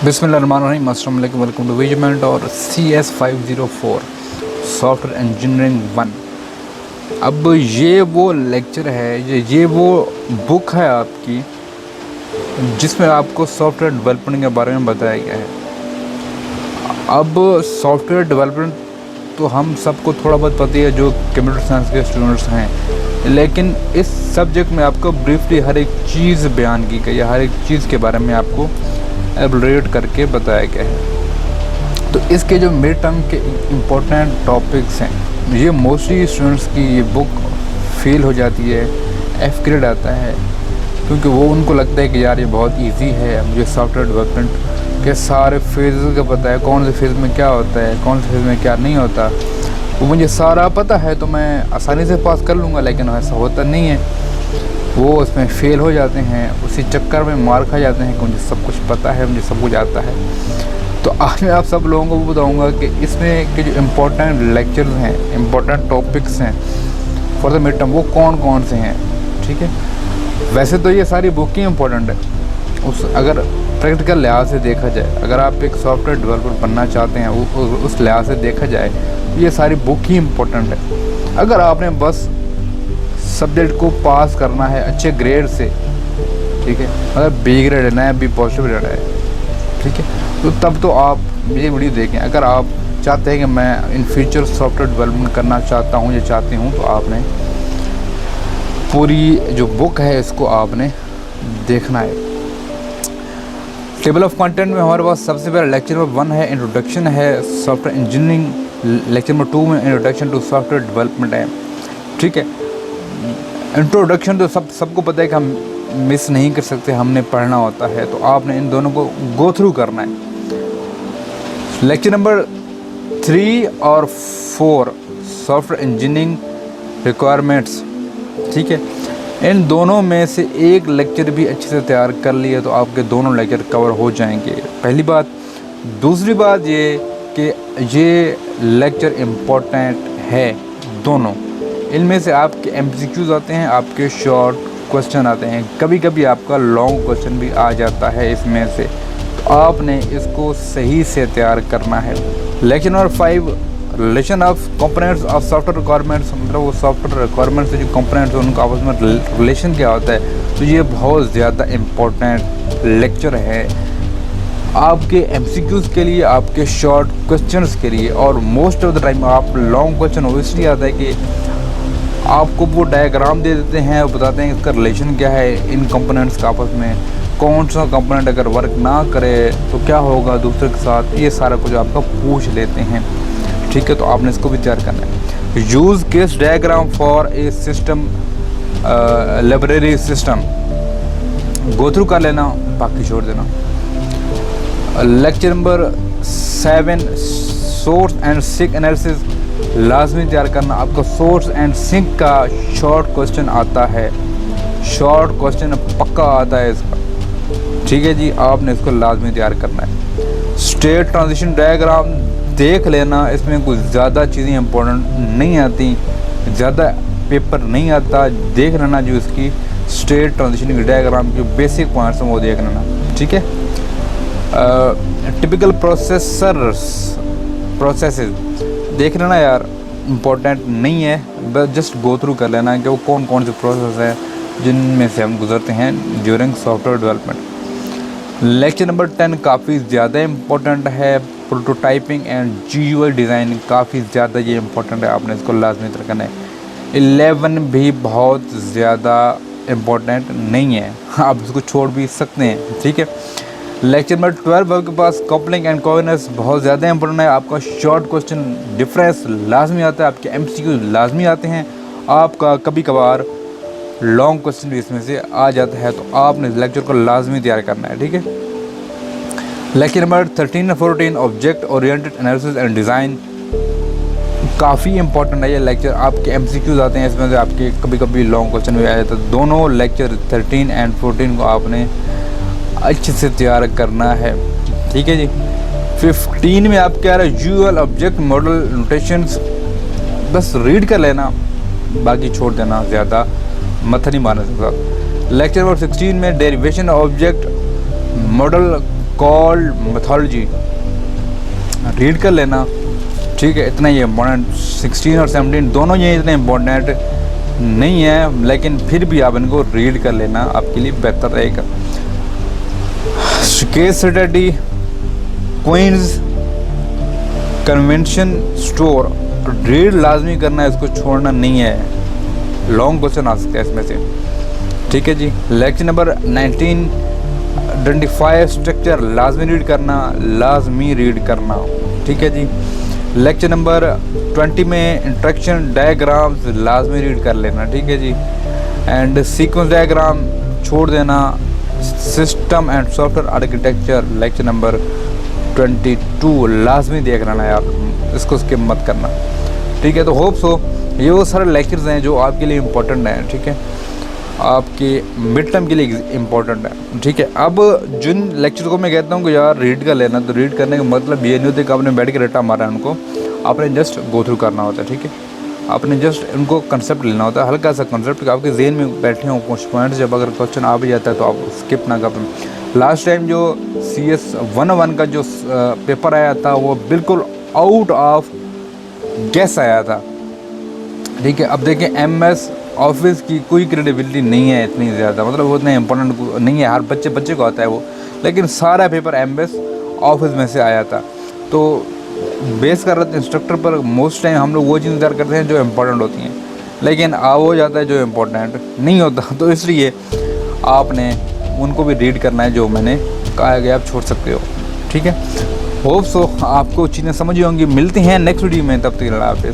बिस्मिल्लाहिर्रहमानिर्रहीम, अस्सलाम वालेकुम, वेलकम टू विजमेंट और CS504 सॉफ्टवेयर इंजीनियरिंग 1। अब ये वो लेक्चर है, ये वो बुक है आपकी जिसमें आपको सॉफ्टवेयर डेवलपमेंट के बारे में बताया गया है। अब सॉफ्टवेयर डेवलपमेंट तो हम सबको थोड़ा बहुत पता ही है जो कंप्यूटर साइंस के स्टूडेंट्स हैं, लेकिन इस सब्जेक्ट में आपको ब्रीफली हर एक चीज़ बयान की गई है, हर एक चीज़ के बारे में आपको एलबोरेट करके बताया गया है। तो इसके जो मिड टर्म के इम्पोर्टेंट टॉपिक्स हैं, ये मोस्टली स्टूडेंट्स की ये बुक फेल हो जाती है, F ग्रेड आता है, क्योंकि वो उनको लगता है कि यार ये बहुत इजी है, मुझे सॉफ्टवेयर डेवलपमेंट के सारे फेज़ का पता है, कौन से फेज़ में क्या होता है, कौन से फेज़ में क्या नहीं होता, वो मुझे सारा पता है तो मैं आसानी से पास कर लूँगा। लेकिन ऐसा होता नहीं है, वो उसमें फ़ेल हो जाते हैं, उसी चक्कर में मार खा जाते हैं कि मुझे सब कुछ पता है, मुझे सब कुछ आता है। तो आज मैं आप सब लोगों को बताऊंगा कि इसमें के जो इम्पोर्टेंट लेक्चर्स हैं, इम्पोर्टेंट टॉपिक्स हैं फॉर द मिड टर्म, वो कौन कौन से हैं। ठीक है, वैसे तो ये सारी बुक ही इम्पोर्टेंट है, अगर प्रैक्टिकल लिहाज से देखा जाए, अगर आप एक सॉफ्टवेयर डेवलपर बनना चाहते हैं उस लिहाज से देखा जाए तो ये सारी बुक ही इम्पोर्टेंट है। अगर आपने बस सब्जेक्ट को पास करना है अच्छे ग्रेड से, ठीक है, अगर B ग्रेड लेना है, B पॉजिटिव लेना है, ठीक है, तो तब तो आप ये वीडियो देखें। अगर आप चाहते हैं कि मैं इन फ्यूचर सॉफ्टवेयर डेवलपमेंट करना चाहता हूँ या चाहती हूँ, तो आपने पूरी जो बुक है इसको आपने देखना है। टेबल ऑफ कंटेंट में हमारे पास सबसे पहले लेक्चर नंबर 1 है, इंट्रोडक्शन है सॉफ्टवेयर इंजीनियरिंग। लेक्चर नंबर 2 में इंट्रोडक्शन टू सॉफ्टवेयर डेवलपमेंट है। ठीक है, इंट्रोडक्शन तो सबको पता है कि हम मिस नहीं कर सकते, हमने पढ़ना होता है, तो आपने इन दोनों को गो थ्रू करना है। लेक्चर नंबर 3 और 4 सॉफ्टवेयर इंजीनियरिंग रिक्वायरमेंट्स, ठीक है, इन दोनों में से एक लेक्चर भी अच्छे से तैयार कर लिए तो आपके दोनों लेक्चर कवर हो जाएंगे, पहली बात। दूसरी बात ये कि ये लेक्चर इम्पोर्टेंट है दोनों, इनमें से आपके MCQs आते हैं, आपके शॉर्ट क्वेश्चन आते हैं, कभी कभी आपका लॉन्ग क्वेश्चन भी आ जाता है इसमें से, तो आपने इसको सही से तैयार करना है। Lecture number 5 relation of components of software requirements, मतलब वो सॉफ्टवेयर रिक्वायरमेंट्स से जो कंपोनेंट्स हैं उनका आपस में रिलेशन क्या होता है, तो ये बहुत ज़्यादा इम्पोर्टेंट लेक्चर है आपके MCQs के लिए, आपके शॉर्ट क्वेश्चंस के लिए। और मोस्ट ऑफ द टाइम आप लॉन्ग क्वेश्चन ओबियसली आता है कि आपको वो डायग्राम दे देते हैं और बताते हैं इसका रिलेशन क्या है इन कंपोनेंट्स का आपस में, कौन सा कंपोनेंट अगर वर्क ना करे तो क्या होगा दूसरे के साथ, ये सारा कुछ आपका पूछ लेते हैं। ठीक है, तो आपने इसको भी तैयार करना है। Use case diagram for a system library system, go through कर लेना, बाकी छोड़ देना। Lecture number 7 source and sink analysis लाजमी तैयार करना। आपको सोर्स एंड सिंक का शॉर्ट क्वेश्चन आता है, शॉर्ट क्वेश्चन पक्का आता है इसका, ठीक है जी, आपने इसको लाजमी तैयार करना है। स्टेट ट्रांजिशन डायग्राम देख लेना, इसमें कुछ ज़्यादा चीज़ें इंपॉर्टेंट नहीं आती, ज़्यादा पेपर नहीं आता, देख लेना जो इसकी स्टेट ट्रांजिशन की डायग्राम जो बेसिक पॉइंट्स हैं वो देख लेना। ठीक है, टिपिकल प्रोसेसेस देख लेना यार, इम्पोर्टेंट नहीं है, बस जस्ट गो थ्रू कर लेना कि वो कौन कौन से प्रोसेस हैं जिनमें से हम गुजरते हैं during software development. Lecture number 10 काफ़ी ज़्यादा इम्पोर्टेंट है, प्रोटोटाइपिंग एंड GUI डिज़ाइन, काफ़ी ज़्यादा ये इम्पोर्टेंट है, आपने इसको लाजमी तरह करना है। 11 भी बहुत ज़्यादा इम्पोर्टेंट नहीं है, आप इसको छोड़ भी सकते हैं। ठीक है, लेक्चर नंबर 12 आपके पास कपलिंग एंड कोवेनेंस बहुत ज़्यादा इंपॉर्टेंट है, आपका शॉर्ट क्वेश्चन डिफरेंस लाजमी आता है, आपके MCQ लाजमी आते हैं, आपका कभी कभार लॉन्ग क्वेश्चन भी इसमें से आ जाता है, तो आपने लेक्चर को लाजमी तैयार करना है। ठीक है, लेक्चर नंबर 13 और 14 object oriented analysis and design, काफ़ी इंपॉर्टेंट है ये लेक्चर, आपके MCQs आते हैं इसमें से, आपके कभी कभी लॉन्ग क्वेश्चन भी आ जाता है। दोनों लेक्चर 13 एंड 14 को आपने अच्छे से तैयार करना है। ठीक है जी, 15 में आप क्या रहे, यूजुअल ऑब्जेक्ट मॉडल नोटेशंस, बस रीड कर लेना, बाकी छोड़ देना, ज़्यादा मत नहीं मारने के साथ। लेक्चर नंबर 16 में derivation object model called methodology read कर लेना, ठीक है। इतना ही इम्पोर्टेंट, 16 और 17 दोनों ये इतने इम्पोर्टेंट नहीं है, लेकिन फिर भी आप इनको रीड कर लेना, आपके लिए बेहतर रहेगा। Case study, Queen's convention store, read लाजमी करना है, इसको छोड़ना नहीं है। लॉन्ग क्वेश्चन आ सकते हैं इसमें से, ठीक है जी। लेक्चर नंबर 19 आइडेंटिफाई स्ट्रक्चर, लाजमी रीड करना, लाजमी रीड करना, ठीक है जी। लेक्चर नंबर 20 में इंट्रैक्शन डायग्राम्स लाजमी रीड कर लेना, ठीक है जी। एंड सीक्वेंस डायग्राम छोड़ देना। System and software architecture lecture number 22 लाजमी देख लेना यार, इसको स्किप मत करना, ठीक है। तो होप सो ये वो सारे लेक्चर्स हैं जो आपके लिए इम्पोर्टेंट हैं, ठीक है, आपके मिड टर्म के लिए इम्पोर्टेंट है, ठीक है। अब जिन लेक्चर को मैं कहता हूँ कि यार रीड कर लेना, तो रीड करने का मतलब ये नहीं होता कि आपने बैठ के रट्टा मारा है, उनको आपने जस्ट गो थ्रू करना होता है, ठीक है। आपने जस्ट उनको कंसेप्ट लेना होता है, हल्का सा कंसेप्ट आपके जेहन में बैठे हों कुछ पॉइंट्स, जब अगर क्वेश्चन आ भी जाता है तो आप स्किप ना करें। लास्ट टाइम जो CS 101 का जो पेपर आया था वो बिल्कुल आउट ऑफ गेस आया था, ठीक है। अब देखें MS ऑफिस की कोई क्रेडिबिलिटी नहीं है इतनी ज़्यादा, मतलब वो इतना इंपॉर्टेंट नहीं है, हर बच्चे को आता है वो, लेकिन सारा पेपर MS ऑफिस में से आया था। तो बेस कर रहे थे इंस्ट्रक्टर पर, मोस्ट टाइम हम लोग वो चीज़ तैयार करते हैं जो इम्पोर्टेंट होती हैं, लेकिन हो जाता है जो इम्पोर्टेंट नहीं होता। तो इसलिए आपने उनको भी रीड करना है जो मैंने कहा कि आप छोड़ सकते हो, ठीक है। होप सो आपको चीज़ें समझ होंगी। मिलते हैं नेक्स्ट वीडियो में, तब तक अल्लाह हाफ़िज़।